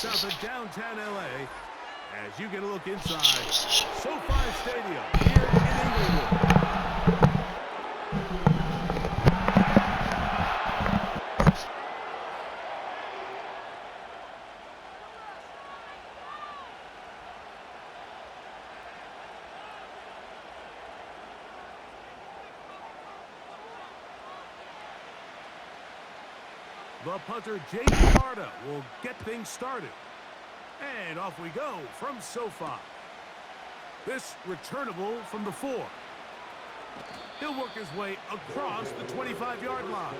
south of downtown L.A. as you get a look inside SoFi Stadium here in Inglewood. The punter, Jake Carter, will get things started. And off we go from SoFi. This returnable from the 4. He'll work his way across the 25-yard line.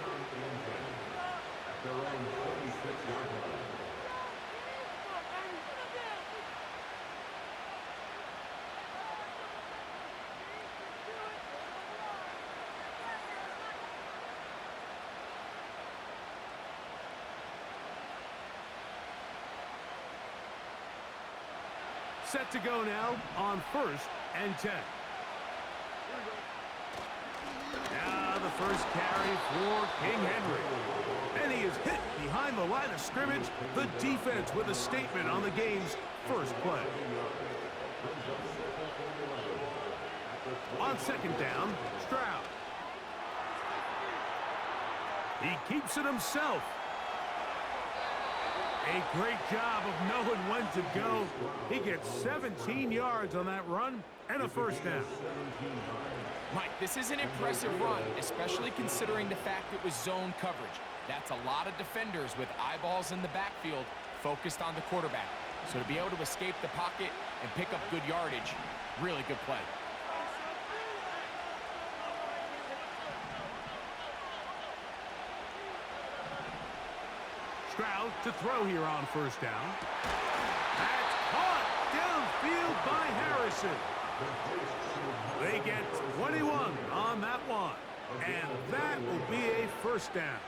Set to go now on 1st and 10. Now the first carry for King Henry. And he is hit behind the line of scrimmage. The defense with a statement on the game's first play. On 2nd down, Stroud. He keeps it himself. A great job of knowing when to go. He gets 17 yards on that run and a first down. Mike, this is an impressive run, especially considering the fact it was zone coverage. That's a lot of defenders with eyeballs in the backfield focused on the quarterback. So to be able to escape the pocket and pick up good yardage, really good play. Stroud to throw here on 1st down. That's caught downfield by Harrison. They get 21 on that one. And that will be a first down.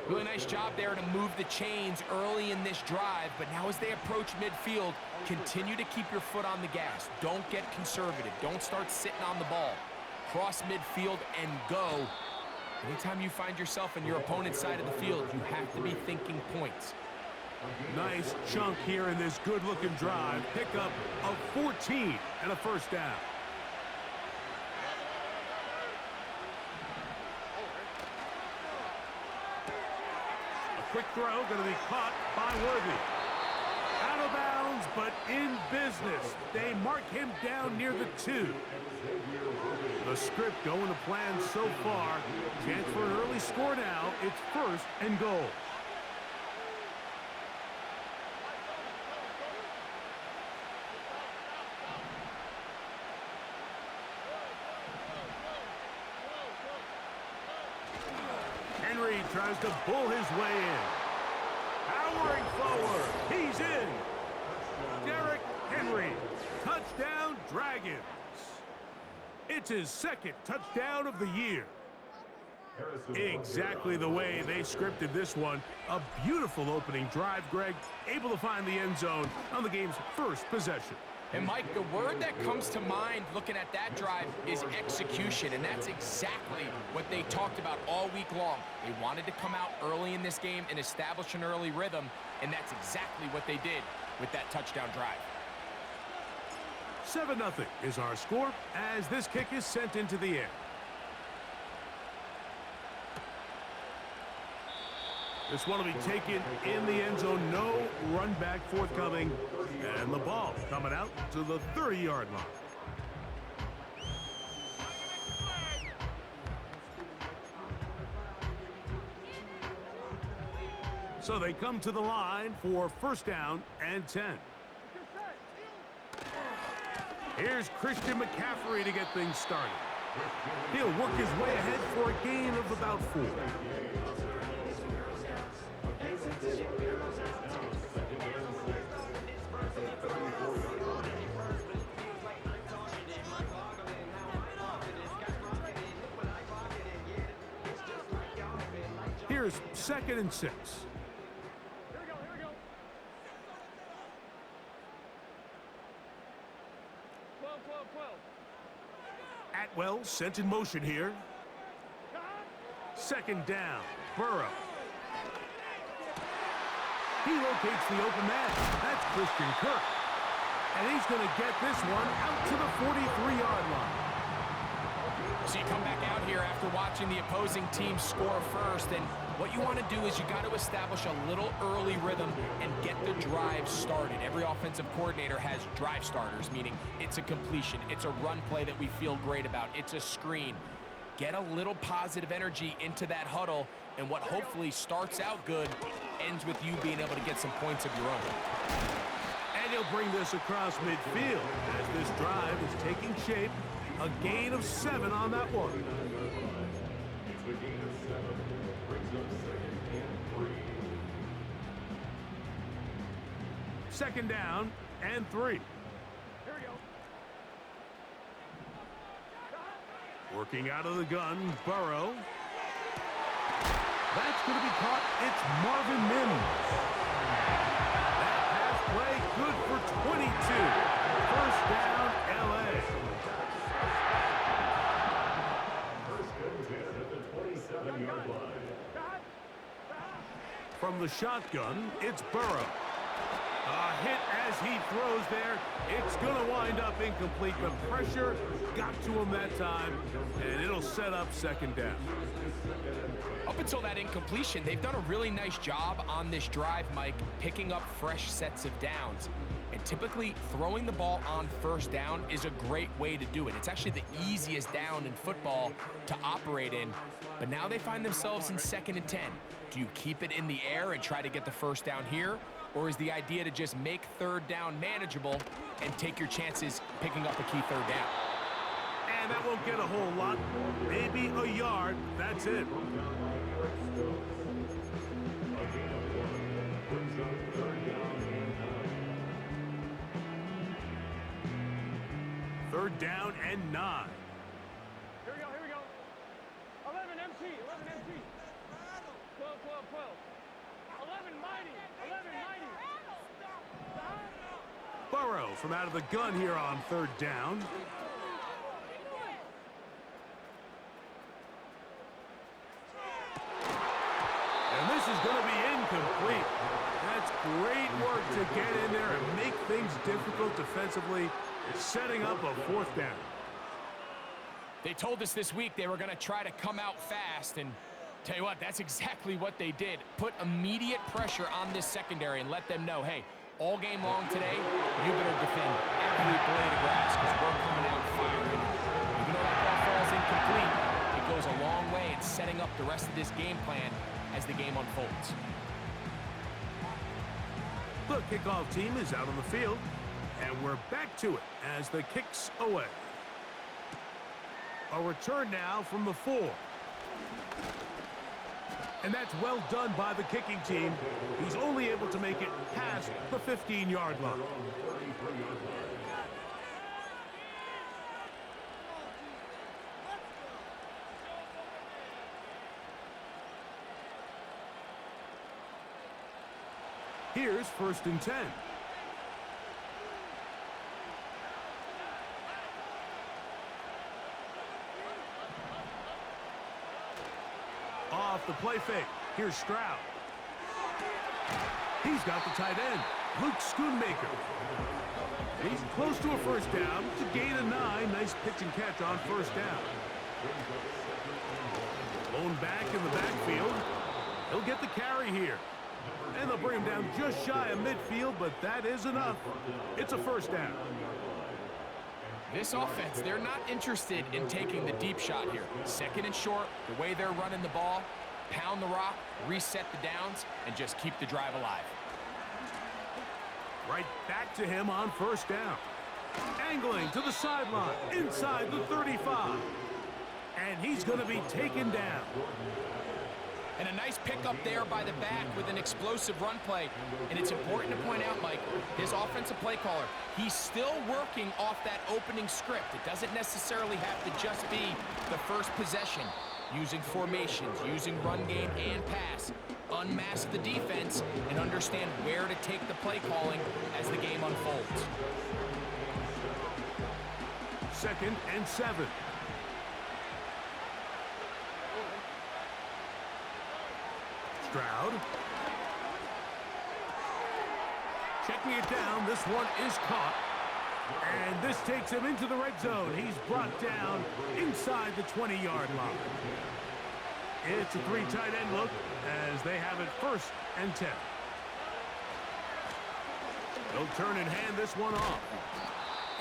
Really nice job there to move the chains early in this drive, but now as they approach midfield, continue to keep your foot on the gas. Don't get conservative. Don't start sitting on the ball. Cross midfield and go. Anytime you find yourself on your opponent's side of the field, you have to be thinking points. Nice chunk here in this good-looking drive. Pick up of 14 and a first down. A quick throw going to be caught by Worthy. Out of bounds, but in business. They mark him down near the 2. The script going to plan so far. Chance for an early score now. It's 1st and goal. Henry tries to pull his way in. Powering forward. He's in. Derrick Henry. Touchdown, Dragons. It's his 2nd touchdown of the year. Exactly the way they scripted this one. A beautiful opening drive, Greg. Able to find the end zone on the game's first possession. And Mike, the word that comes to mind looking at that drive is execution, and that's exactly what they talked about all week long. They wanted to come out early in this game and establish an early rhythm, and that's exactly what they did with that touchdown drive. 7-0 is our score as this kick is sent into the air. This one will be taken in the end zone. No run back forthcoming. And the ball coming out to the 30-yard line. So they come to the line for 1st down and 10. Here's Christian McCaffrey to get things started. He'll work his way ahead for a gain of about 4. Here's 2nd and 6. Atwell sent in motion here. 2nd down. Burrow. He locates the open man. That's Christian Kirk. And he's going to get this one out to the 43-yard line. So you come back out here after watching the opposing team score first, and what you want to do is you got to establish a little early rhythm and get the drive started. Every offensive coordinator has drive starters, meaning it's a completion, it's a run play that we feel great about, it's a screen. Get a little positive energy into that huddle, and what hopefully starts out good ends with you being able to get some points of your own. And he'll bring this across midfield as this drive is taking shape. A gain of 7 on that one. Second down and 3. Here we go. Working out of the gun, Burrow. That's going to be caught. It's Marvin Mims. That pass play good for 22. First down, L.A. From the shotgun, it's Burrow. A hit as he throws there. It's going to wind up incomplete, but pressure got to him that time, and it'll set up second down. Up until that incompletion, they've done a really nice job on this drive, Mike, picking up fresh sets of downs. And typically, throwing the ball on first down is a great way to do it. It's actually the easiest down in football to operate in. But now they find themselves in 2nd and 10. Do you keep it in the air and try to get the first down here? Or is the idea to just make third down manageable and take your chances picking up a key third down? And that won't get a whole lot. Maybe a yard. That's it. Third down and 9. Here we go, here we go. 11 MT, 11 MT. 12, 12, 12. 11 mighty, 11 mighty. Burrow from out of the gun here on third down. And this is going to be incomplete. That's great work to get in there and make things difficult defensively, setting up a fourth down. They told us this week they were going to try to come out fast, and tell you what, that's exactly what they did. Put immediate pressure on this secondary and let them know, hey, all game long today, you better defend every blade of grass because we're coming out firing. Even though that ball falls incomplete, it goes a long way in setting up the rest of this game plan as the game unfolds. The kickoff team is out on the field, and we're back to it as the kick's away. A return now from the 4. And that's well done by the kicking team. He's only able to make it past the 15-yard line. Here's 1st and 10. Off the play fake. Here's Stroud. He's got the tight end, Luke Schoonmaker. He's close to a first down to gain a 9. Nice pitch and catch on first down. Blown back in the backfield. He'll get the carry here. And they'll bring him down just shy of midfield, but that is enough. It's a first down. This offense, they're not interested in taking the deep shot here. 2nd and short, the way they're running the ball, pound the rock, reset the downs, and just keep the drive alive. Right back to him on first down. Angling to the sideline, inside the 35. And he's going to be taken down. And a nice pickup there by the back with an explosive run play. And it's important to point out, Mike, his offensive play caller, he's still working off that opening script. It doesn't necessarily have to just be the first possession. Using formations, using run game and pass. Unmask the defense and understand where to take the play calling as the game unfolds. 2nd and 7. Stroud. Checking it down. This one is caught. And this takes him into the red zone. He's brought down inside the 20-yard line. It's a 3 tight end look as they have it 1st and 10. They'll turn and hand this one off.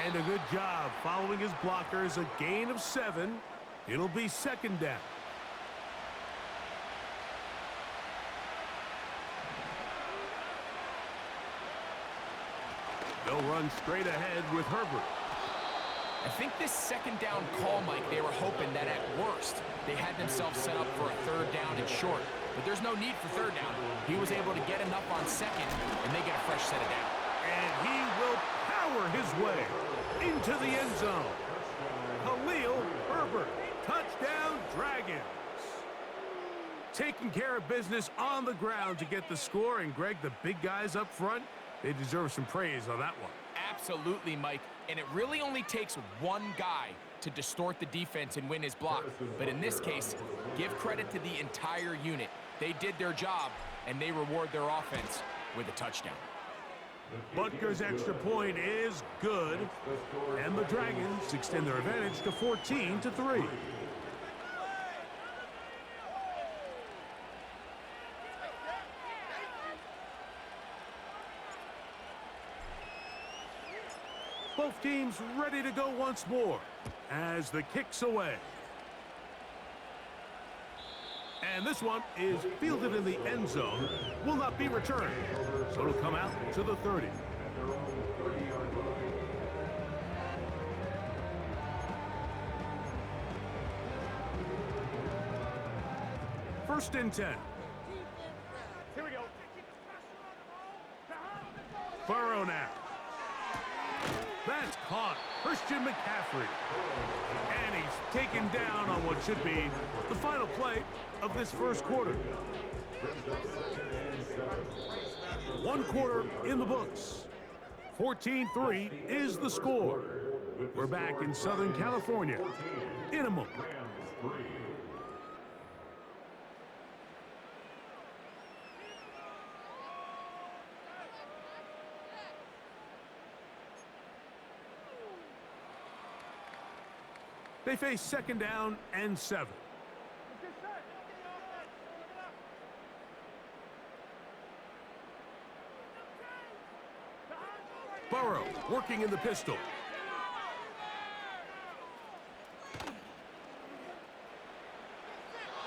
And a good job following his blockers. A gain of 7. It'll be 2nd down. They'll run straight ahead with Herbert. I think this 2nd down call, Mike, they were hoping that at worst they had themselves set up for a 3rd down and short. But there's no need for 3rd down. He was able to get enough on 2nd, and they get a fresh set of down. And he will power his way into the end zone. Khalil Herbert, touchdown Dragons. Taking care of business on the ground to get the score. And Greg, the big guys up front, they deserve some praise on that one. Absolutely, Mike. And it really only takes one guy to distort the defense and win his block. But in this case, give credit to the entire unit. They did their job, and they reward their offense with a touchdown. Butker's extra point is good, and the Dragons extend their advantage to 14-3. Both teams ready to go once more as the kick's away. And this one is fielded in the end zone, will not be returned. So it'll come out to the 30. First and 10. Here we go. Burrow now. That's caught. Christian McCaffrey. And he's taken down on what should be the final play of this first quarter. 1 quarter in the books. 14-3 is the score. We're back in Southern California in a moment. They face 2nd down and 7. Burrow working in the pistol.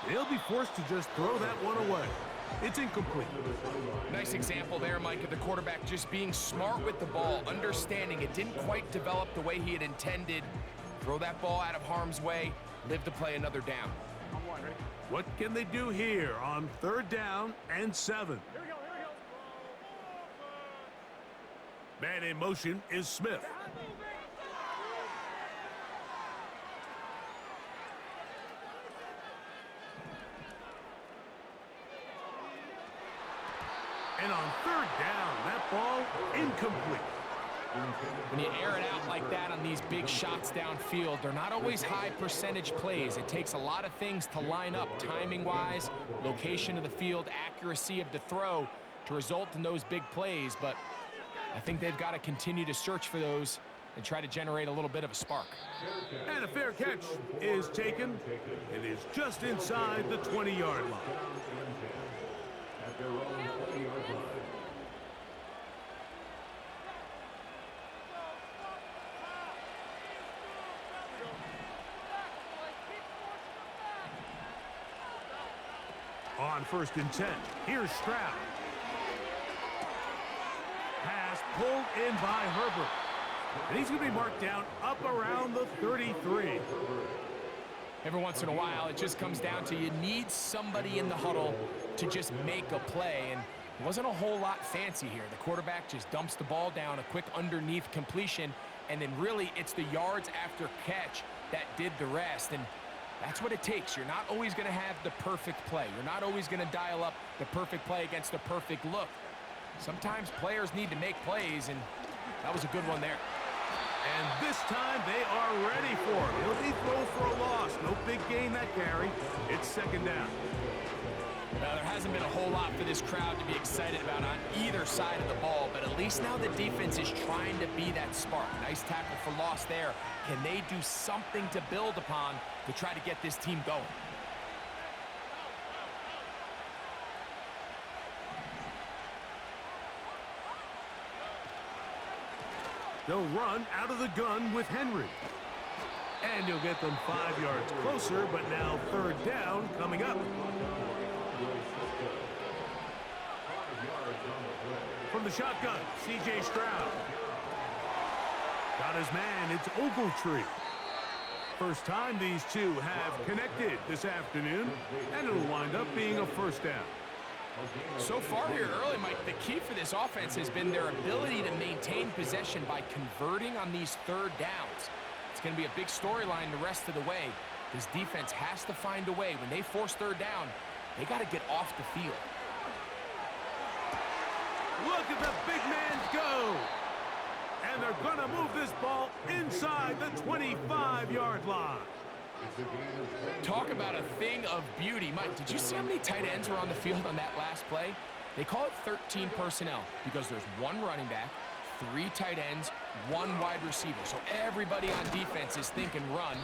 They'll be forced to just throw that one away. It's incomplete. Nice example there, Mike, of the quarterback just being smart with the ball, understanding it didn't quite develop the way he had intended. Throw that ball out of harm's way, live to play another down. What can they do here on 3rd down and 7? Here we go, here we go. Man in motion is Smith. And on 3rd down, that ball incomplete. When you air it out like that on these big shots downfield, they're not always high percentage plays. It takes a lot of things to line up, timing-wise, location of the field, accuracy of the throw to result in those big plays. But I think they've got to continue to search for those and try to generate a little bit of a spark. And a fair catch is taken. It is just inside the 20-yard line. On 1st and 10, here's Stroud. Pass pulled in by Herbert. And he's going to be marked down up around the 33. Every once in a while, it just comes down to you need somebody in the huddle to just make a play. And it wasn't a whole lot fancy here. The quarterback just dumps the ball down, a quick underneath completion, and then really it's the yards after catch that did the rest. And that's what it takes. You're not always going to have the perfect play. You're not always going to dial up the perfect play against the perfect look. Sometimes players need to make plays, and that was a good one there. And this time they are ready for it. He'll be thrown for a loss. No big gain that carry. It's 2nd down. Now, there hasn't been a whole lot for this crowd to be excited about on either side of the ball, but at least now the defense is trying to be that spark. Nice tackle for loss there. Can they do something to build upon to try to get this team going? They'll run out of the gun with Henry. And he'll get them 5 yards closer, but now third down coming up. From the shotgun, C.J. Stroud. Got his man, it's Ogletree. First time these two have connected this afternoon, and it'll wind up being a first down. So far here early, Mike, the key for this offense has been their ability to maintain possession by converting on these third downs. It's going to be a big storyline the rest of the way. This defense has to find a way. When they force third down, they got to get off the field. Look at the big man go! And they're going to move this ball inside the 25-yard line. Talk about a thing of beauty. Mike, did you see how many tight ends were on the field on that last play? They call it 13 personnel because there's one running back, 3 tight ends, 1 wide receiver. So everybody on defense is thinking run.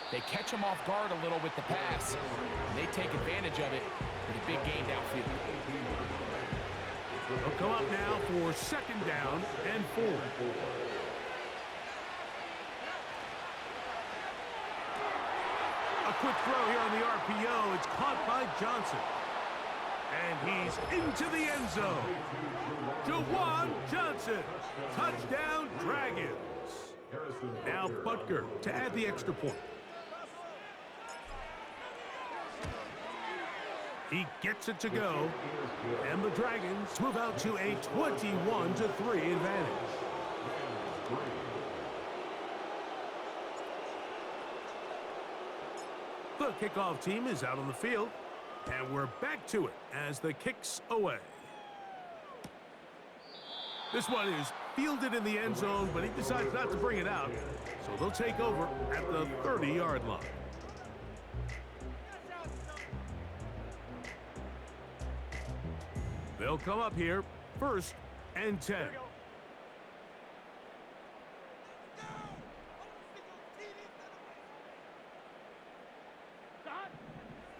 They catch them off guard a little with the pass, and they take advantage of it with a big gain downfield. They'll come up now for second down and 4. A quick throw here on the RPO. It's caught by Johnson. And he's into the end zone. Jawan Johnson. Touchdown, Dragons. Now Butker to add the extra point. He gets it to go. And the Dragons move out to a 21-3 advantage. The kickoff team is out on the field, and we're back to it as the kick's away. This one is fielded in the end zone, but he decides not to bring it out, so they'll take over at the 30-yard line. They'll come up here, 1st and 10.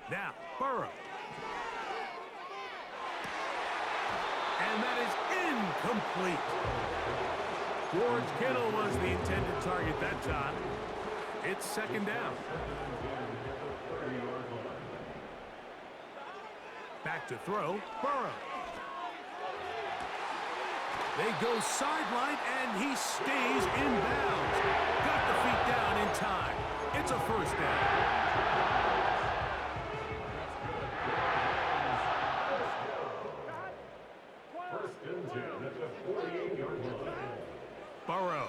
Now, Burrow. And that is incomplete. George Kittle was the intended target that time. It's second down. Back to throw, Burrow. They go sideline, and he stays in bounds. Got the feet down in time. It's a first down. Burrow.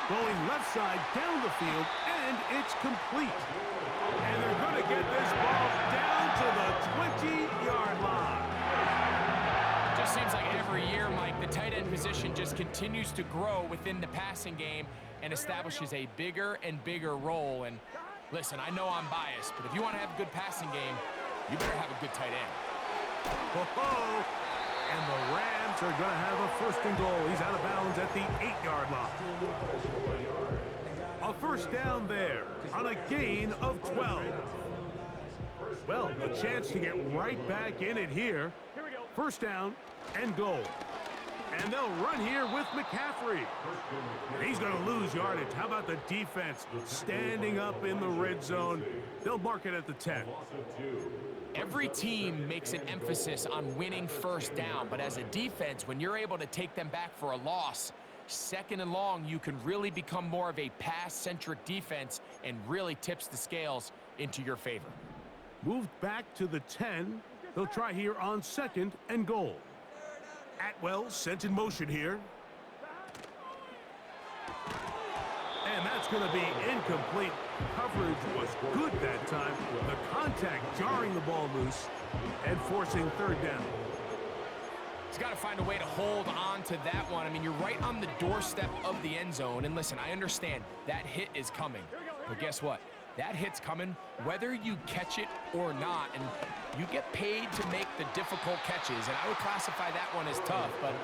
Going left side down the field, and it's complete. And they're going to get this ball down to the 20-yard line. Just seems like every year, Mike, the tight end position just continues to grow within the passing game and establishes a bigger and bigger role. And listen, I know I'm biased, but if you want to have a good passing game, you better have a good tight end. Whoa! And the Rams are going to have a 1st and goal. He's out of bounds at the 8-yard line. A first down there on a gain of 12. Well, a chance to get right back in it here. First down and goal. And they'll run here with McCaffrey. And he's going to lose yardage. How about the defense standing up in the red zone? They'll mark it at the 10. Every team makes an emphasis on winning first down, but as a defense, when you're able to take them back for a loss, 2nd and long, you can really become more of a pass-centric defense and really tips the scales into your favor. Moved back to the 10. They'll try here on 2nd and goal. Atwell sent in motion here. And that's going to be incomplete. Coverage was good that time. The contact jarring the ball loose and forcing 3rd down. He's got to find a way to hold on to that one. I mean, you're right on the doorstep of the end zone. And listen, I understand that hit is coming. But guess what? That hit's coming whether you catch it or not, and you get paid to make the difficult catches, and I would classify that one as tough, but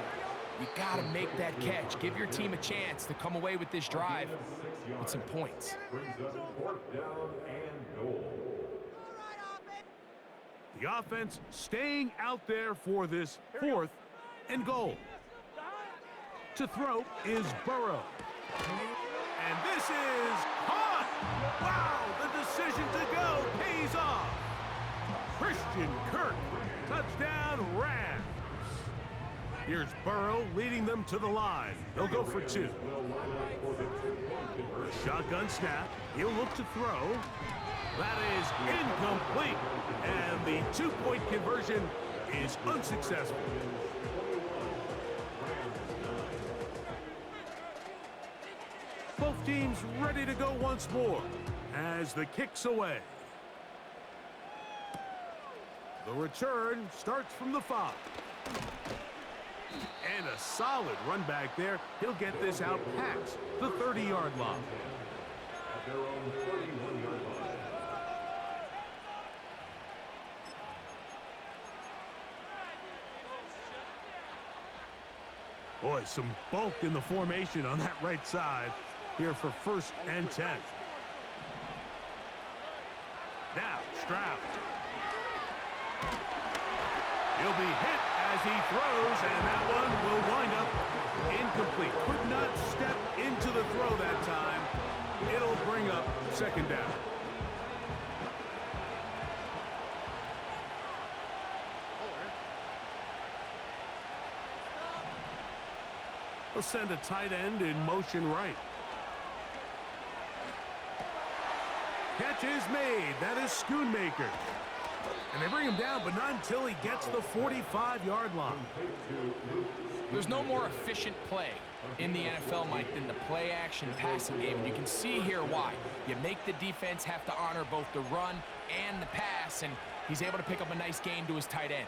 you got to make that catch. Give your team a chance to come away with this drive with some points. The offense staying out there for this 4th and goal. To throw is Burrow. And this is caught! Wow, the decision to go pays off. Christian Kirk, touchdown Rams. Here's Burrow leading them to the line. He'll go for 2. Shotgun snap. He'll look to throw. That is incomplete. And the 2-point conversion is unsuccessful. Both teams ready to go once more as the kick's away. The return starts from the 5. And a solid run back there. He'll get this out past the 30-yard line. Boy, some bulk in the formation on that right side here for 1st and 10. Now, Stroud. He'll be hit as he throws, and that one will wind up incomplete. Could not step into the throw that time. It'll bring up 2nd down. He'll send a tight end in motion right. Catch is made. That is Schoonmaker. And they bring him down, but not until he gets the 45-yard line. There's no more efficient play in the NFL, Mike, than the play-action passing game. And you can see here why. You make the defense have to honor both the run and the pass, and he's able to pick up a nice gain to his tight end.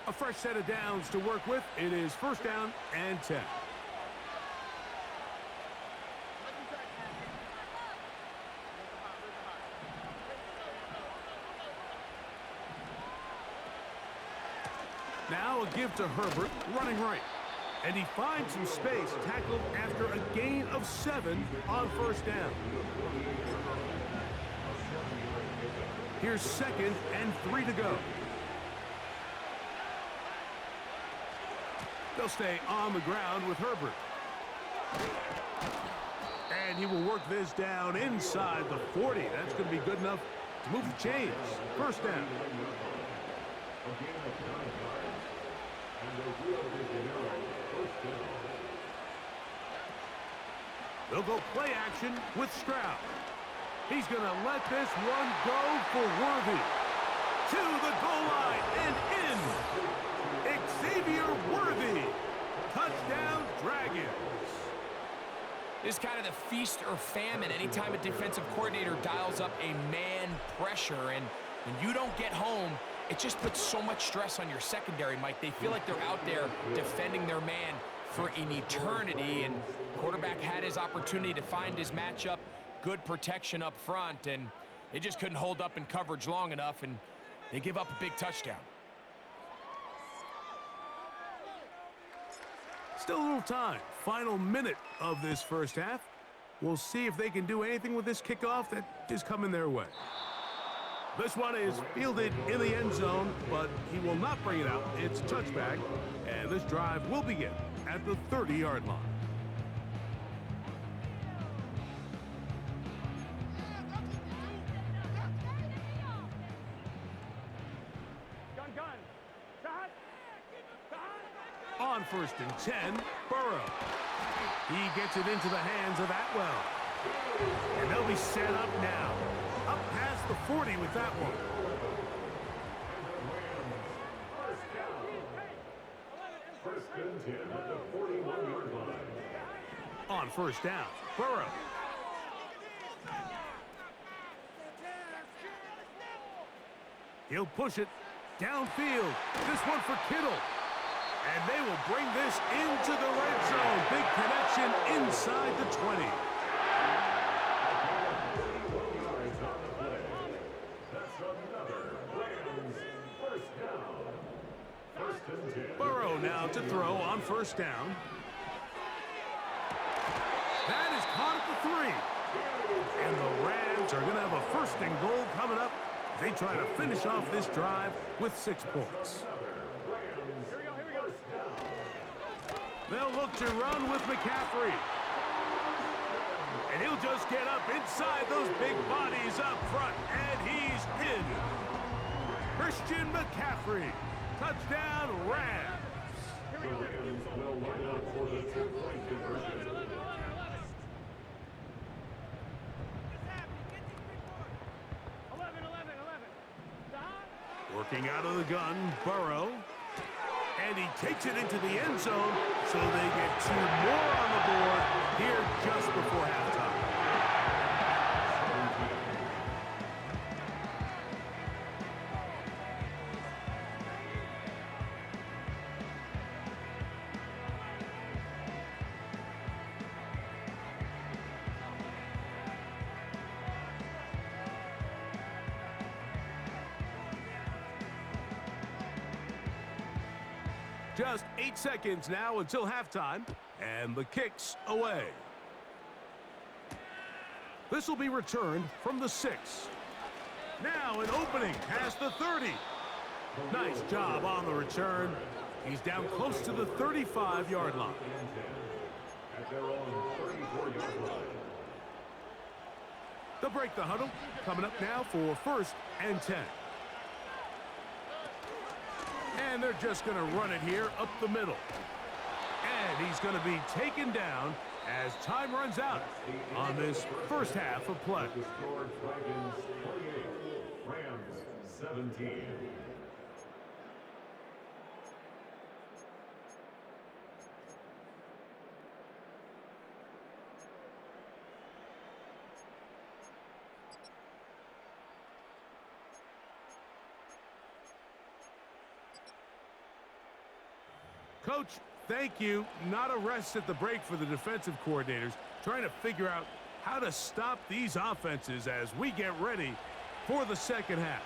A fresh set of downs to work with. It is 1st down and 10. Now a give to Herbert, running right. And he finds some space, tackled after a gain of 7 on 1st down. Here's 2nd and 3 to go. They'll stay on the ground with Herbert. And he will work this down inside the 40. That's going to be good enough to move the chains. 1st down. They'll go play action with Stroud. He's going to let this one go for Worthy. To the goal line and in. Xavier Worthy. Touchdown Dragons. This is kind of the feast or famine. Anytime a defensive coordinator dials up a man pressure and when you don't get home, it just puts so much stress on your secondary, Mike. They feel like they're out there defending their man for an eternity, and quarterback had his opportunity to find his matchup, good protection up front, and they just couldn't hold up in coverage long enough, and they give up a big touchdown. Still a little time. Final minute of this 1st half. We'll see if they can do anything with this kickoff that is coming their way. This one is fielded in the end zone, but he will not bring it out. It's a touchback, and this drive will begin at the 30-yard line. On 1st and 10, Burrow. He gets it into the hands of Atwell. And they'll be set up now. Up past the 40 with that one. First and 10 at the 41-yard line. On 1st down, Burrow. He'll push it downfield. This one for Kittle. And they will bring this into the red zone. Big connection inside the 20. Burrow now to throw on first down. That is caught at the 3. And the Rams are going to have a first and goal coming up. They try to finish off this drive with 6 points. Here we go. They'll look to run with McCaffrey. And he'll just get up inside those big bodies up front. And he's in. Christian McCaffrey. Touchdown, Rams. Here we go. 11. Working out of the gun, Burrow. And he takes it into the end zone, so they get 2 more on the board here just before halftime. Just 8 seconds now until halftime, and the kick's away. This will be returned from the 6. Now an opening past the 30. Nice job on the return. He's down close to the 35-yard line. They'll break the huddle. Coming up now for first and 10. And they're just going to run it here up the middle. And he's going to be taken down as time runs out on this first half of play. Rams 17. Coach, thank you. Not a rest at the break for the defensive coordinators, trying to figure out how to stop these offenses as we get ready for the second half.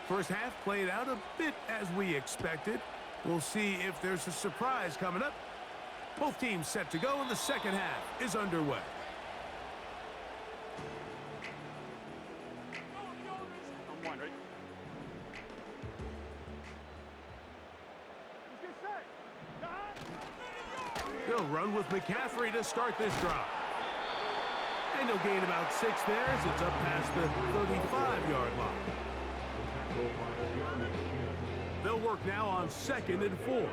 First half played out a bit as we expected. We'll see if there's a surprise coming up. Both teams set to go, and the second half is underway. On 1, right? They'll run with McCaffrey to start this drive. And they'll gain about 6 there as it's up past the 35-yard line. They'll work now on 2nd and 4.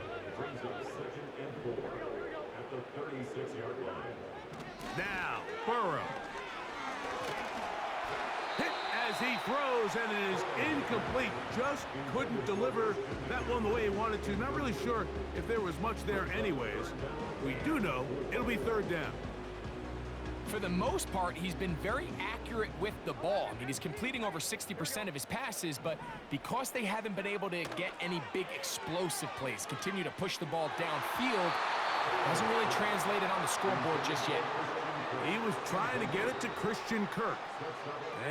Now, Burrow. Hit as he throws, and it is incomplete. Just couldn't deliver that one the way he wanted to. Not really sure if there was much there anyways. We do know it'll be 3rd down. For the most part, he's been very accurate with the ball. I mean, he's completing over 60% of his passes, but because they haven't been able to get any big explosive plays, continue to push the ball downfield, hasn't really translated on the scoreboard just yet. He was trying to get it to Christian Kirk,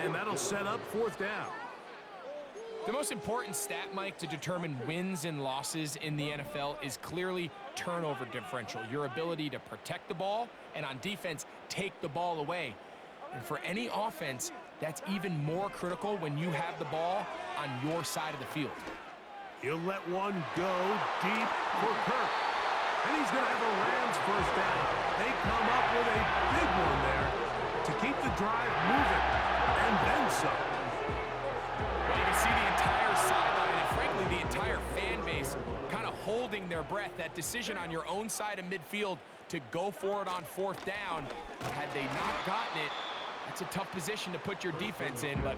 and that'll set up 4th down. The most important stat, Mike, to determine wins and losses in the NFL is clearly turnover differential, your ability to protect the ball and on defense, take the ball away. And for any offense, that's even more critical when you have the ball on your side of the field. He'll let one go deep for Kirk. And he's going to have a Rams first down. They come up with a big one there to keep the drive moving. And then some. Well, you can see the entire sideline and, frankly, the entire fan base kind of holding their breath. That decision on your own side of midfield to go for it on 4th down, had they not gotten it, that's a tough position to put your defense in, but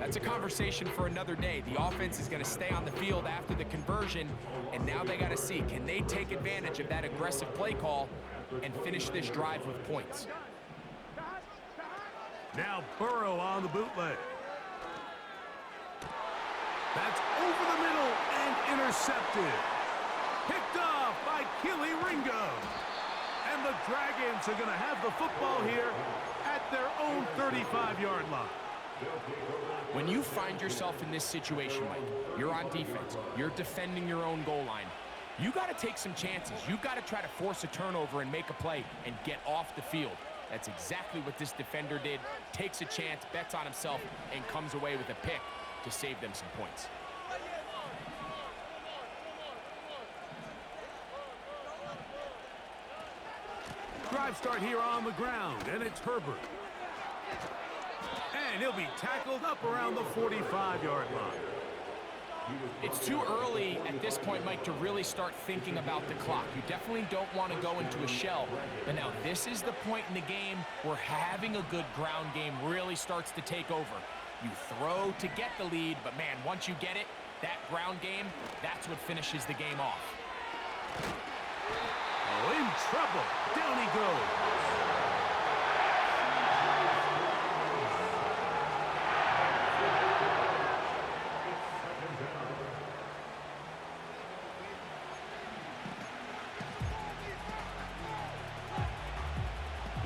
that's a conversation for another day. The offense is going to stay on the field after the conversion, and now they got to see, can they take advantage of that aggressive play call and finish this drive with points? Now Burrow on the bootleg. That's over the middle and intercepted. Picked off by Kelee Ringo. And the Dragons are going to have the football here at their own 35-yard line. When you find yourself in this situation, Mike, you're on defense, you're defending your own goal line, you got to take some chances. You got to try to force a turnover and make a play and get off the field. That's exactly what this defender did. Takes a chance, bets on himself, and comes away with a pick to save them some points. Drive start here on the ground, and it's Herbert. And he'll be tackled up around the 45-yard line. It's too early at this point, Mike, to really start thinking about the clock. You definitely don't want to go into a shell. But now this is the point in the game where having a good ground game really starts to take over. You throw to get the lead, but man, once you get it, that ground game, that's what finishes the game off. Oh, in trouble. Down he goes.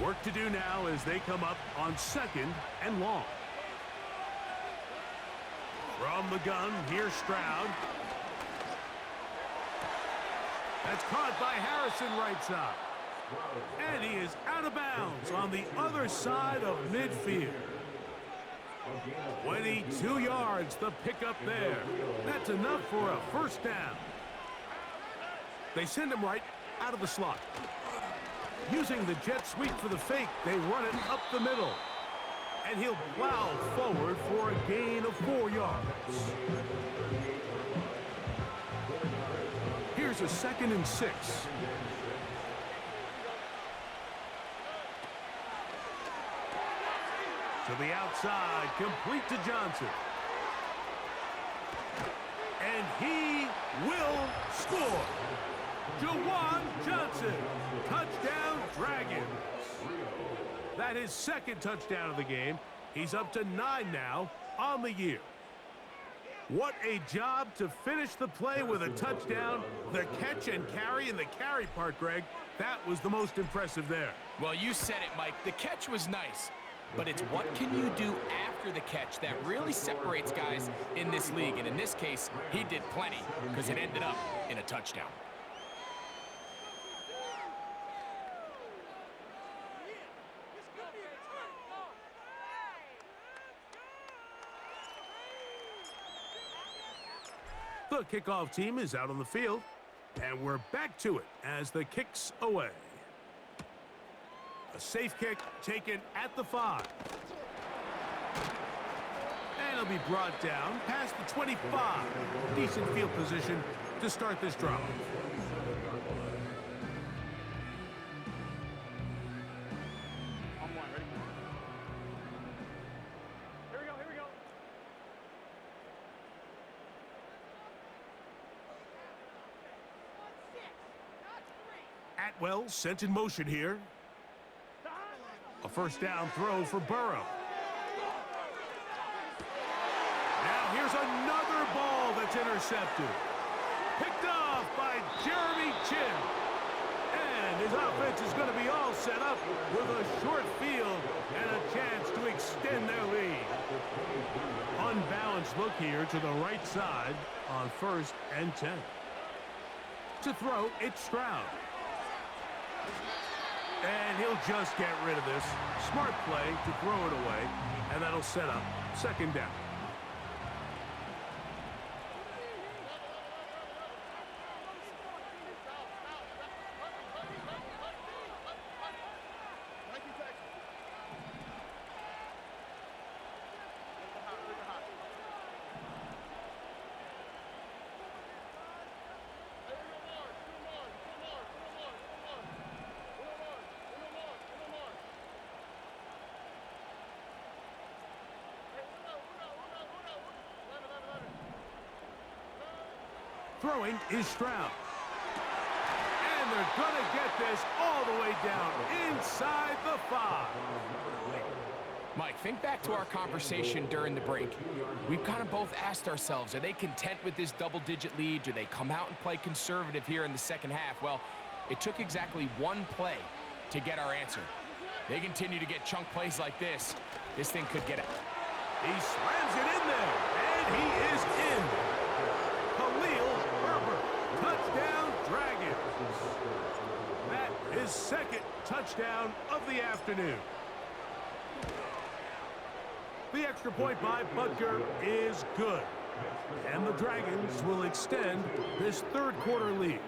Work to do now as they come up on 2nd and long. From the gun, here's Stroud. That's caught by Harrison right side. And he is out of bounds on the other side of midfield. 22 yards, the pickup there. That's enough for a first down. They send him right out of the slot. Using the jet sweep for the fake, they run it up the middle. And he'll plow forward for a gain of 4 yards. Here's a 2nd and 6. To the outside, complete to Johnson. And he will score. Juwan Johnson, touchdown Dragons. That is 2nd touchdown of the game. He's up to 9 now on the year. What a job to finish the play with a touchdown. The catch and carry in the carry part, Greg, that was the most impressive there. Well, you said it, Mike. The catch was nice, but it's what can you do after the catch that really separates guys in this league. And in this case, he did plenty because it ended up in a touchdown. The kickoff team is out on the field, and we're back to it as the kick's away. A safe kick taken at the 5. And it'll be brought down past the 25. Decent field position to start this drive. Atwell sent in motion here. A first down throw for Burrow. Now here's another ball that's intercepted. Picked off by Jeremy Chinn. And his offense is going to be all set up with a short field and a chance to extend their lead. Unbalanced look here to the right side on 1st and 10. To throw, it's Stroud. And he'll just get rid of this. Smart play to throw it away, and that'll set up 2nd down. Throwing is Stroud. And they're going to get this all the way down inside the 5. Mike, think back to our conversation during the break. We've kind of both asked ourselves, are they content with this double-digit lead? Do they come out and play conservative here in the second half? Well, it took exactly one play to get our answer. They continue to get chunk plays like this. This thing could get out. He slams it in That is second touchdown of the afternoon. The extra point by Butker is good. And the Dragons will extend this third quarter lead.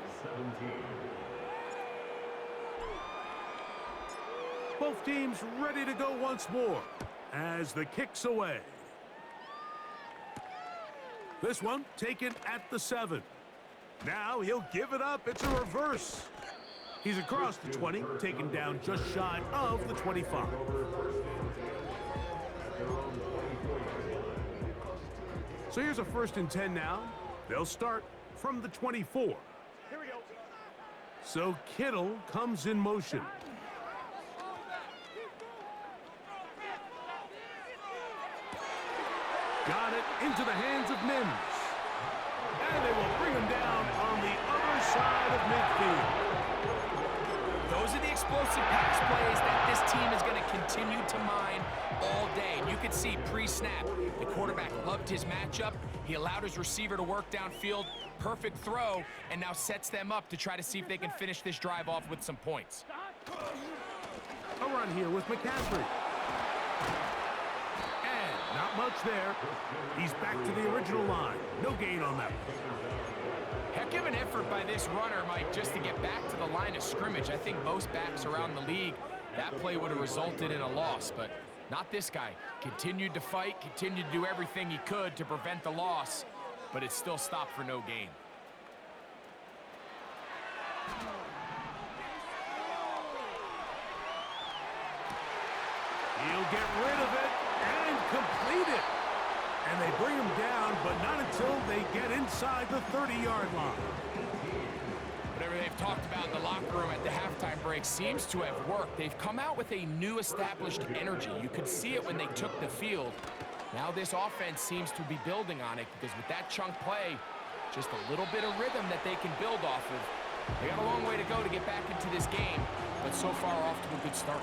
Both teams ready to go once more as the kick's away. This one taken at the 7. Now he'll give it up. It's a reverse. He's across the 20, taken down just shy of the 25. So here's a 1st and 10 now. They'll start from the 24. Here we go. So Kittle comes in motion. Got it into the hands of Mims. And they will bring him down on the other side of midfield. Those are the explosive pass plays that this team is going to continue to mine all day. And you can see pre-snap, the quarterback loved his matchup. He allowed his receiver to work downfield. Perfect throw, and now sets them up to try to see if they can finish this drive off with some points. A run here with McCaffrey. And not much there. He's back to the original line. No gain on that one. Heck of an effort by this runner, Mike, just to get back to the line of scrimmage. I think most backs around the league, that play would have resulted in a loss, but not this guy. Continued to fight, continued to do everything he could to prevent the loss, but it still stopped for no gain. He'll get rid of it and complete it. And they bring him down, but not until they get inside the 30-yard line. Whatever they've talked about in the locker room at the halftime break seems to have worked. They've come out with a new established energy. You could see it when they took the field. Now this offense seems to be building on it because with that chunk play, just a little bit of rhythm that they can build off of. They got a long way to go to get back into this game, but so far off to a good start.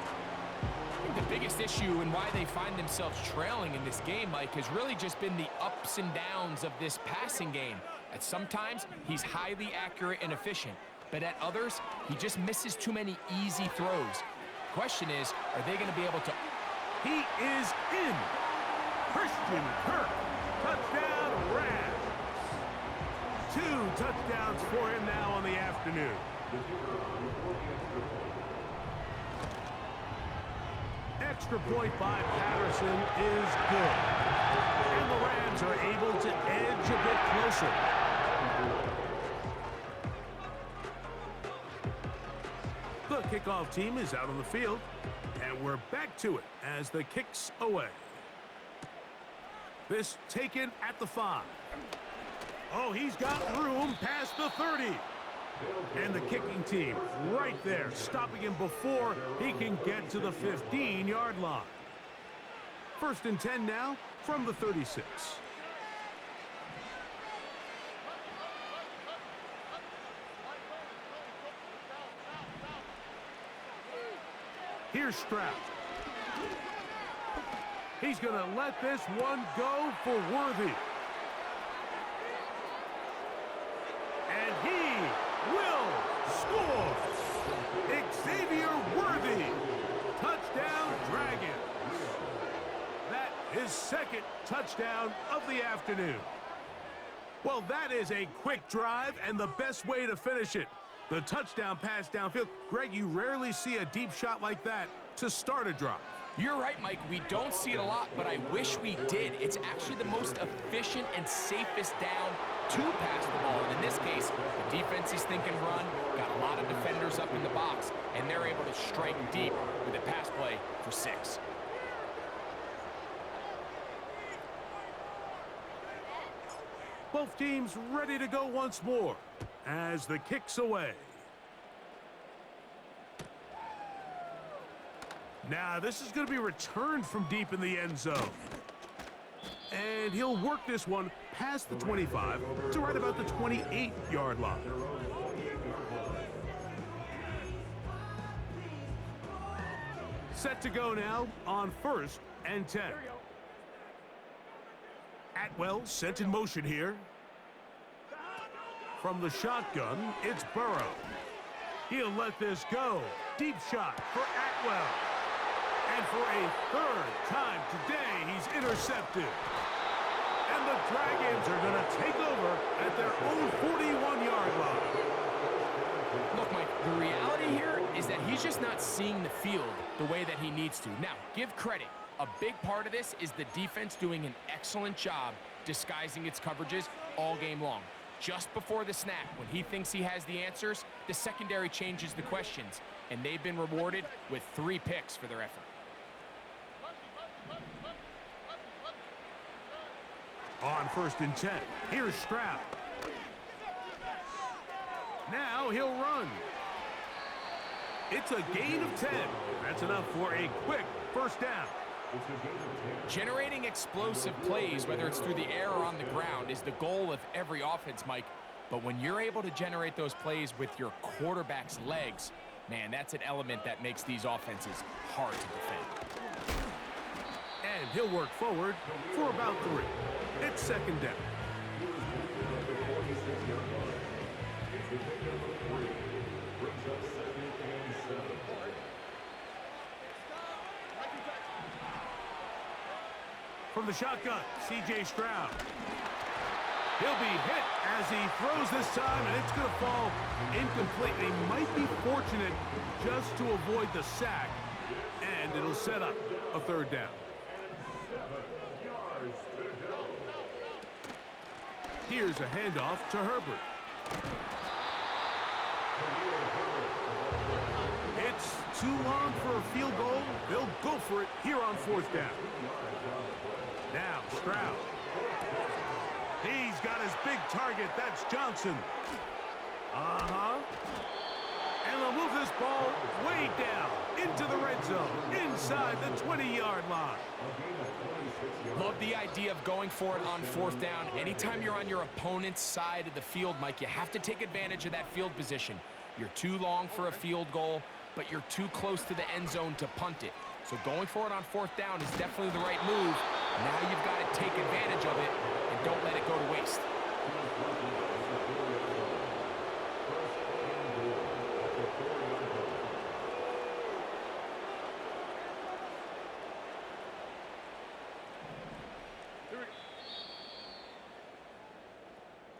I think the biggest issue and why they find themselves trailing in this game, Mike, has really just been the ups and downs of this passing game. At sometimes, he's highly accurate and efficient, but at others, he just misses too many easy throws. Question is, are they going to be able to... He is in. Christian Kirk. Touchdown, Rams. 2 touchdowns for him now on the afternoon. Extra point by Patterson is good. And the Rams are able to edge a bit closer. The kickoff team is out on the field, and we're back to it as the kick's away. This taken at the 5. Oh, he's got room past the 30. And the kicking team right there, stopping him before he can get to the 15-yard line. 1st and 10 now from the 36. Here's Stroud. He's going to let this one go for Worthy. And he will score. Xavier Worthy. Touchdown, Dragons. That is 2nd touchdown of the afternoon. Well, that is a quick drive and the best way to finish it. The touchdown pass downfield. Greg, you rarely see a deep shot like that to start a drive. You're right, Mike. We don't see it a lot, but I wish we did. It's actually the most efficient and safest down to pass the ball. And in this case, the defense is thinking run, got a lot of defenders up in the box, and they're able to strike deep with a pass play for 6. Both teams ready to go once more as the kick's away. Now, this is going to be returned from deep in the end zone. And he'll work this one past the 25 to right about the 28-yard line. Set to go now on 1st and 10. Atwell sent in motion here. From the shotgun, it's Burrow. He'll let this go. Deep shot for Atwell. And for a third time today, he's intercepted. And the Dragons are going to take over at their own 41-yard line. Look, Mike, the reality here is that he's just not seeing the field the way that he needs to. Now, give credit. A big part of this is the defense doing an excellent job disguising its coverages all game long. Just before the snap, when he thinks he has the answers, the secondary changes the questions, and they've been rewarded with 3 picks for their effort. On 1st and 10, here's Stroud. Now he'll run. It's a gain of 10. That's enough for a quick first down. Generating explosive plays, whether it's through the air or on the ground, is the goal of every offense, Mike. But when you're able to generate those plays with your quarterback's legs, man, that's an element that makes these offenses hard to defend. And he'll work forward for about 3. It's 2nd down. From the shotgun, C.J. Stroud. He'll be hit as he throws this time, and it's going to fall incomplete. They might be fortunate just to avoid the sack, and it'll set up a 3rd down. Here's a handoff to Herbert. It's too long for a field goal. They'll go for it here on 4th down. Now Stroud. He's got his big target. That's Johnson. And they'll move this ball way down into the red zone, inside the 20-yard line. Love the idea of going for it on 4th down. Anytime you're on your opponent's side of the field, Mike, you have to take advantage of that field position. You're too long for a field goal, but you're too close to the end zone to punt it. So going for it on 4th down is definitely the right move. Now you've got to take advantage of it and don't let it go to waste.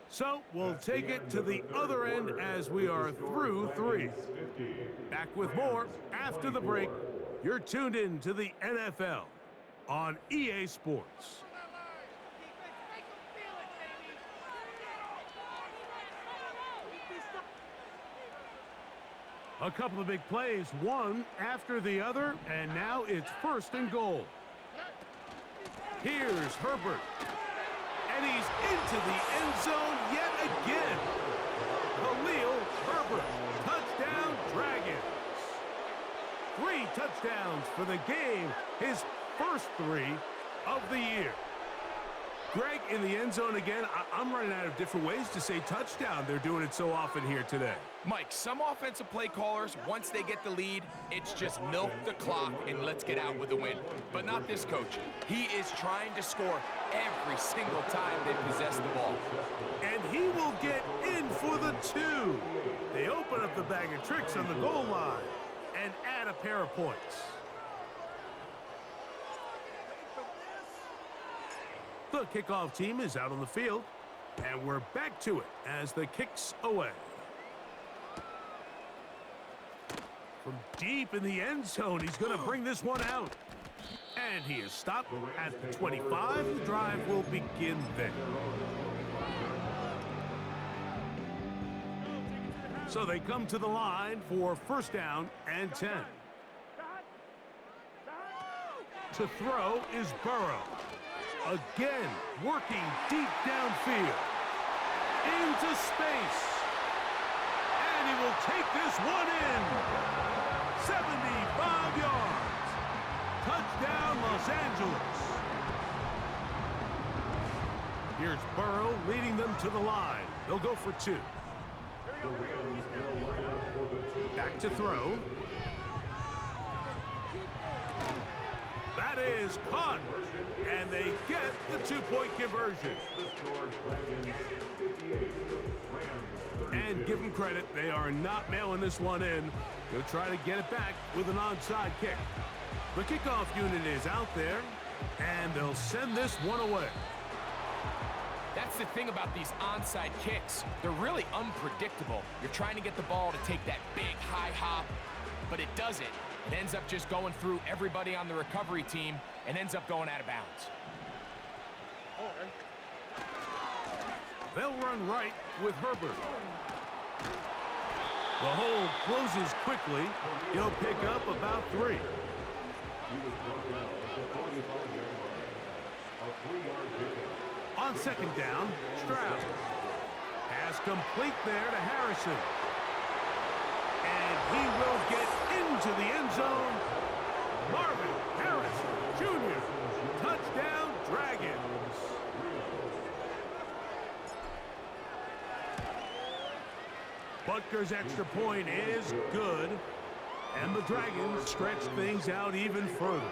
So we'll take it to the other end as we are through 3. Back with more after the break. You're tuned in to the NFL on EA Sports. A couple of big plays, one after the other, and now it's 1st and goal. Here's Herbert. And he's into the end zone yet again. Khalil Herbert, touchdown Dragons. 3 touchdowns for the game, his first 3 of the year. Greg, in the end zone again, I'm running out of different ways to say touchdown. They're doing it so often here today. Mike, some offensive play callers, once they get the lead, it's just milk the clock and let's get out with the win. But not this coach. He is trying to score every single time they possess the ball. And he will get in for the 2. They open up the bag of tricks on the goal line and add a pair of points. The kickoff team is out on the field, and we're back to it as the kick's away. From deep in the end zone, he's going to bring this one out. And he is stopped at the 25. The drive will begin then. So they come to the line for 1st down and 10. To throw is Burrow. Again, working deep downfield. Into space. And he will take this one in. 75 yards. Touchdown, Los Angeles. Here's Burrow leading them to the line. They'll go for 2. Back to throw. That is caught. And they get the two-point conversion. And give them credit, they are not mailing this one in. They'll try to get it back with an onside kick. The kickoff unit is out there, and they'll send this one away. That's the thing about these onside kicks. They're really unpredictable. You're trying to get the ball to take that big high hop, but it doesn't. It ends up just going through everybody on the recovery team and ends up going out of bounds. They'll run right with Herbert. The hold closes quickly. He'll pick up about 3. On second down, Stroud. Pass complete there to Harrison. And he will get into the end zone. Marvin Harrison Jr. Touchdown, Dragons. Butker's extra point is good. And the Dragons stretch things out even further.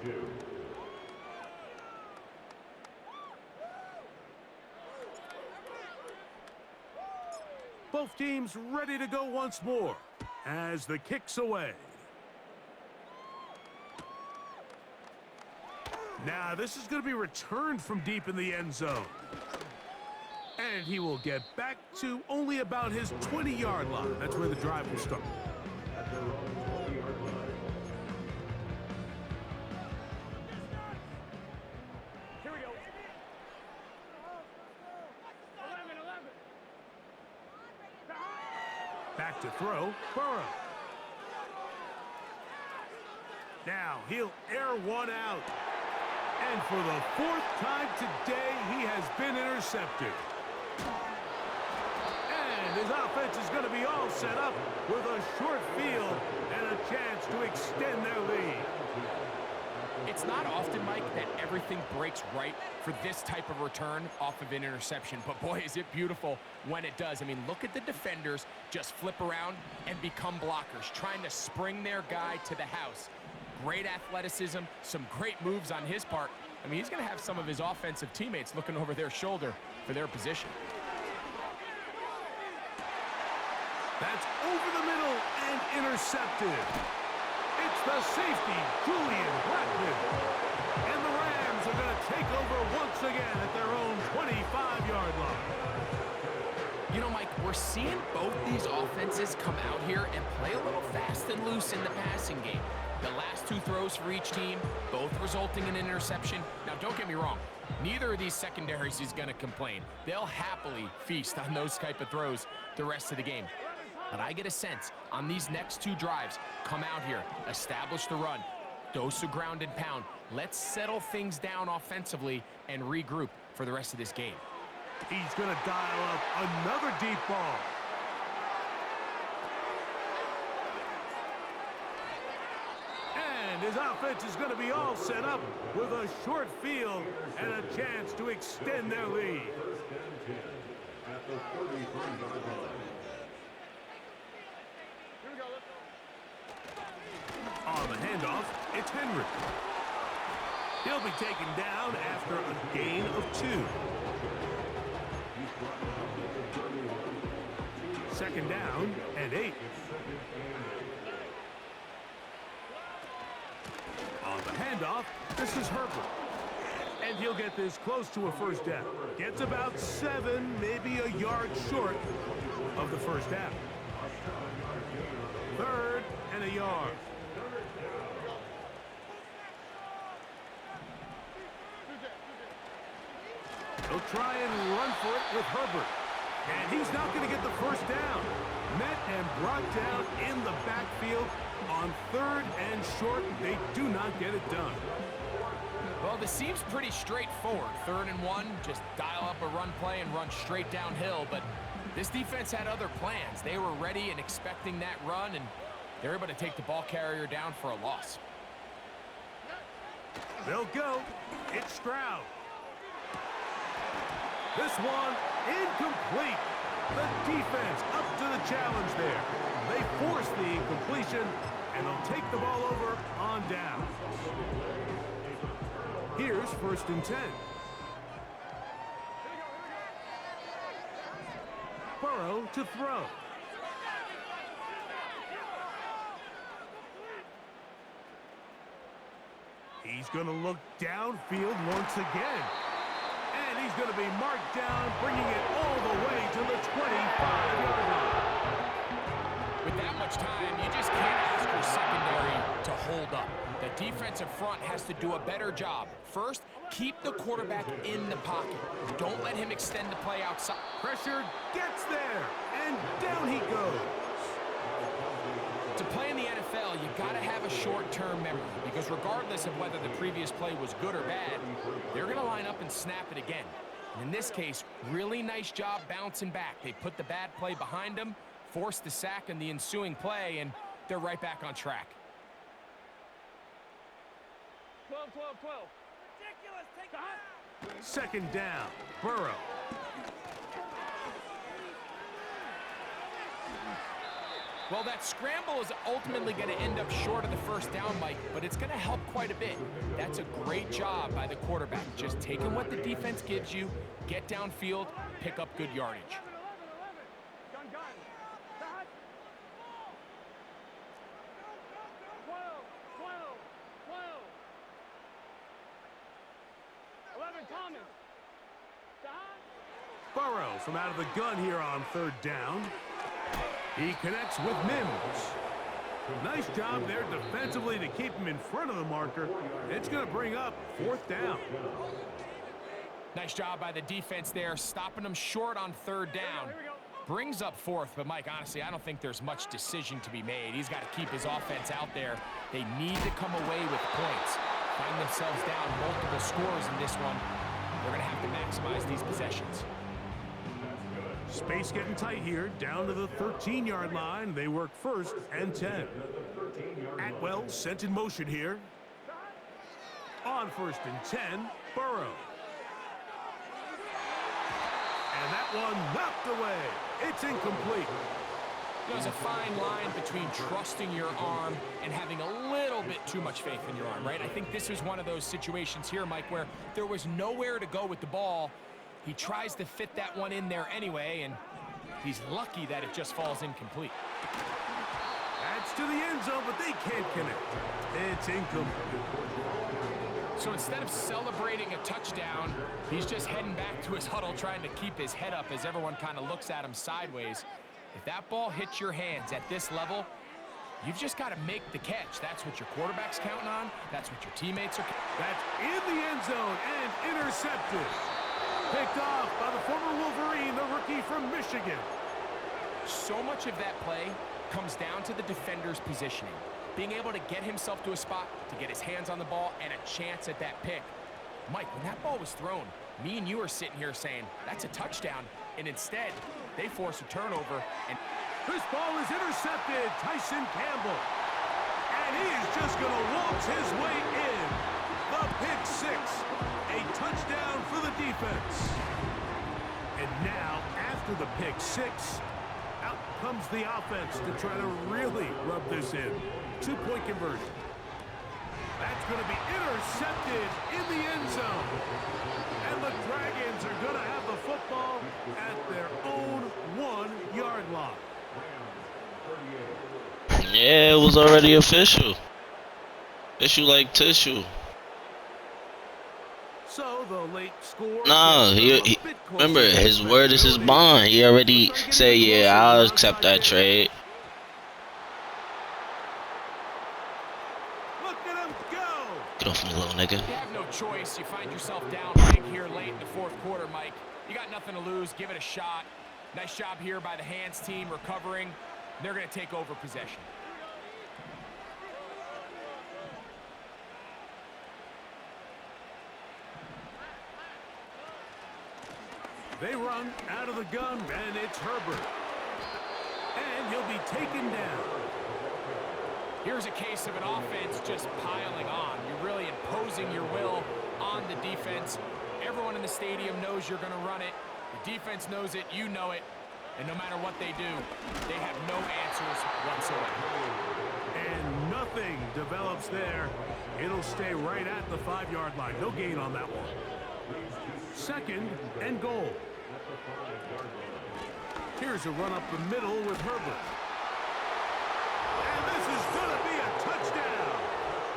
32. Both teams ready to go once more as the kick's away. Now this is going to be returned from deep in the end zone. And he will get back to only about his 20-yard line. That's where the drive will start. Here we go. 11. Back to throw, Burrow. Now he'll air one out. And for the 4th time today, he has been intercepted. And his offense is going to be all set up with a short field and a chance to extend their lead. It's not often, Mike, that everything breaks right for this type of return off of an interception. But boy, is it beautiful when it does. I mean, look at the defenders just flip around and become blockers, trying to spring their guy to the house. Great athleticism, some great moves on his part. I mean, he's going to have some of his offensive teammates looking over their shoulder for their position. That's over the middle and intercepted. It's the safety, Julian Blackmon. And the Rams are going to take over once again at their own 25-yard line. You know, Mike, we're seeing both these offenses come out here and play a little fast and loose in the passing game. The last 2 throws for each team, both resulting in an interception. Now, don't get me wrong. Neither of these secondaries is going to complain. They'll happily feast on those type of throws the rest of the game. But I get a sense on these next 2 drives, come out here, establish the run, dose of ground and pound. Let's settle things down offensively and regroup for the rest of this game. He's going to dial up another deep ball. And his offense is going to be all set up with a short field and a chance to extend their lead. At the 33-yard line. Here we go. Let's go. On the handoff, it's Henry. He'll be taken down after a gain of 2. Second down and 8. On the handoff, this is Herbert. And he'll get this close to a first down. Gets about 7, maybe a yard short of the first down. 3rd and a yard. He'll try and run for it with Herbert. And he's not going to get the first down. Met and brought down in the backfield on 3rd and short. They do not get it done. Well, this seems pretty straightforward. 3rd and 1, just dial up a run play and run straight downhill. But this defense had other plans. They were ready and expecting that run, and they're able to take the ball carrier down for a loss. They'll go. It's Stroud. This one incomplete. The defense up to the challenge there. They force the incompletion, And they'll take the ball over on down. Here's 1st and 10. Burrow to throw. He's going to look downfield once again. And he's going to be marked down, bringing it all the way to the 25-yard line. With that much time, you just can't ask your secondary to hold up. The defensive front has to do a better job. First, keep the quarterback in the pocket. Don't let him extend the play outside. Pressure gets there, and down he goes. To play in the NFL, you got to have a short-term memory, because regardless of whether the previous play was good or bad, they're going to line up and snap it again. And in this case, really nice job bouncing back. They put the bad play behind them, forced the sack in the ensuing play, and they're right back on track. 12, 12, 12. Ridiculous. Take that. 2nd down. Burrow. Well, that scramble is ultimately going to end up short of the 1st down, Mike, but it's going to help quite a bit. That's a great job by the quarterback. Just taking what the defense gives you, get downfield, pick up good yardage. 11, 11. Gun. Dot. 12, 12, 12. 11, Thomas. Dot. Burrow from out of the gun here on 3rd down. He connects with Mims. Nice job there defensively to keep him in front of the marker. It's going to bring up 4th down. Nice job by the defense there, stopping them short on 3rd down. Brings up 4th, but Mike, honestly, I don't think there's much decision to be made. He's got to keep his offense out there. They need to come away with points. Find themselves down multiple scores in this one. They're going to have to maximize these possessions. Space getting tight here, down to the 13-yard line. They work 1st and 10. Atwell sent in motion here. On 1st and 10, Burrow. And that one knocked away. It's incomplete. There's a fine line between trusting your arm and having a little bit too much faith in your arm, right? I think this was one of those situations here, Mike, where there was nowhere to go with the ball. He tries to fit that one in there anyway, and he's lucky that it just falls incomplete. That's to the end zone, but they can't connect. It's incomplete. So instead of celebrating a touchdown, he's just heading back to his huddle trying to keep his head up as everyone kind of looks at him sideways. If that ball hits your hands at this level, you've just got to make the catch. That's what your quarterback's counting on. That's what your teammates are. That's in the end zone and intercepted. Picked off by the former Wolverine, the rookie from Michigan. So much of that play comes down to the defender's positioning. Being able to get himself to a spot, to get his hands on the ball, and a chance at that pick. Mike, when that ball was thrown, me and you are sitting here saying, that's a touchdown. And instead, they force a turnover. And this ball is intercepted. Tyson Campbell. And he is just going to waltz his way in. The pick 6. A touchdown for the defense. And now, after the pick 6, out comes the offense to try to really rub this in. 2-point conversion. That's going to be intercepted in the end zone. And the Dragons are going to have the football at their own 1-yard line. Yeah, it was already official. Issue like tissue. So the late score. Nah, he remember, his word is his bond. He already said, yeah, I'll accept that trade. Look at him go. Get off me, little nigga. you have no choice. You find yourself down right here late in the 4th quarter, Mike. You got nothing to lose. Give it a shot. Nice job here by the hands team recovering. They're going to take over possession. They run out of the gun, and it's Herbert. And he'll be taken down. Here's a case of an offense just piling on. You're really imposing your will on the defense. Everyone in the stadium knows you're going to run it. The defense knows it. You know it. And no matter what they do, they have no answers whatsoever. And Nothing develops there. It'll stay right at the 5-yard line. No gain on that one. 2nd and goal. Here's a run up the middle with Herbert. And this is going to be a touchdown.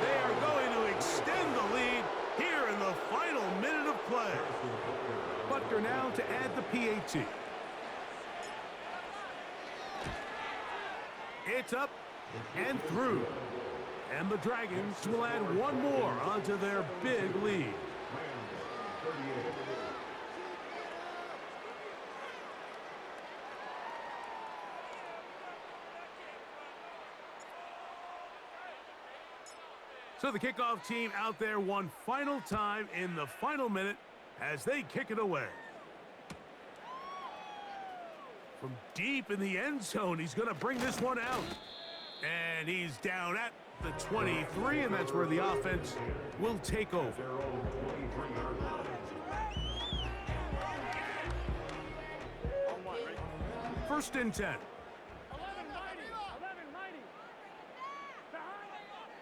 They are going to extend the lead here in the final minute of play. Butker now to add the PAT. It's up and through. And the Dragons will add one more onto their big lead. So the kickoff team out there one final time in the final minute as they kick it away. From deep in the end zone, he's going to bring this one out. And he's down at the 23, and that's where the offense will take over. First and 10.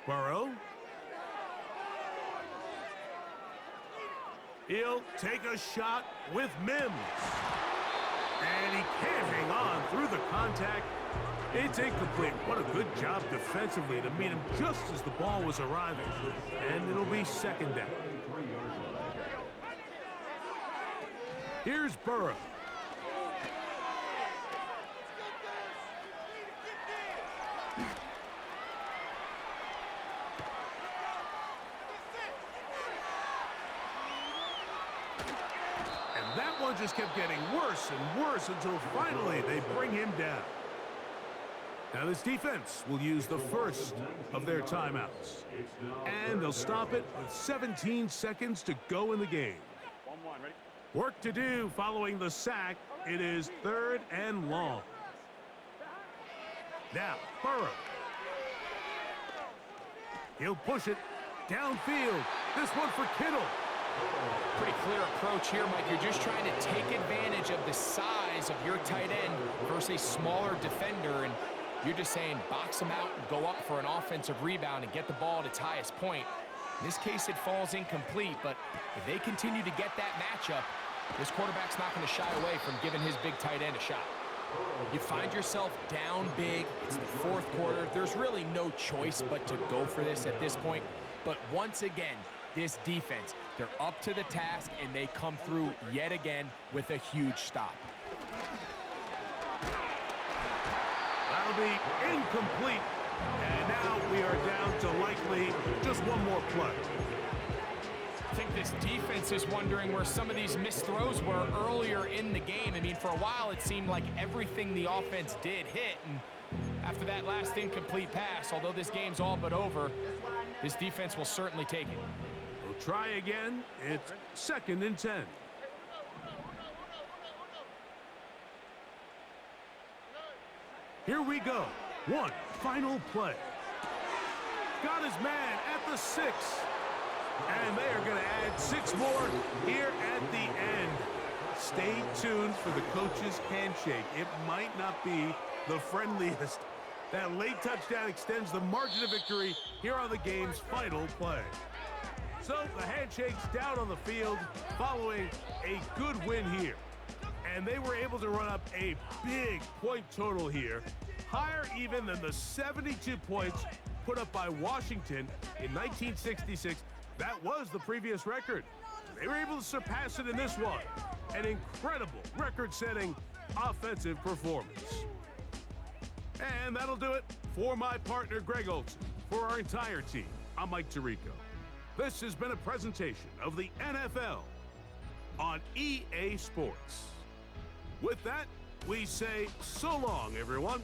Burrow. He'll take a shot with Mims. And he can't hang on through the contact. It's incomplete. What a good job defensively to meet him just as the ball was arriving. And it'll be 2nd down. Here's Burrow. And that one just kept getting worse and worse until finally they bring him down. Now this defense will use the first of their timeouts. And they'll stop it with 17 seconds to go in the game. Work to do following the sack. It is 3rd and long. Now, Burrow. He'll push it downfield. This one for Kittle. Pretty clear approach here, Mike. You're just trying to take advantage of the size of your tight end versus a smaller defender, and you're just saying box them out and go up for an offensive rebound and get the ball at its highest point. In this case, it falls incomplete, but if they continue to get that matchup, this quarterback's not going to shy away from giving his big tight end a shot. You find yourself down big. It's the 4th quarter. There's really no choice but to go for this at this point. But once again, this defense, they're up to the task, and they come through yet again with a huge stop. That'll be incomplete. And now we are down to likely just one more play. I think this defense is wondering where some of these missed throws were earlier in the game. I mean, for a while, it seemed like everything the offense did hit. And after that last incomplete pass, although this game's all but over, this defense will certainly take it. We'll try again. It's 2nd and 10. Here we go. One final play. Got his man at the 6. And they are going to add 6 more here at the end. Stay tuned for the coach's handshake. It might not be the friendliest. That late touchdown extends the margin of victory here on the game's final play. So the handshake's down on the field following a good win here. And they were able to run up a big point total here, higher even than the 72 points put up by Washington in 1966. That was the previous record. They were able to surpass it in this one. An incredible record-setting offensive performance. And that'll do it for my partner, Greg Olson. For our entire team, I'm Mike Tirico. This has been a presentation of the NFL on EA Sports. With that, we say so long, everyone.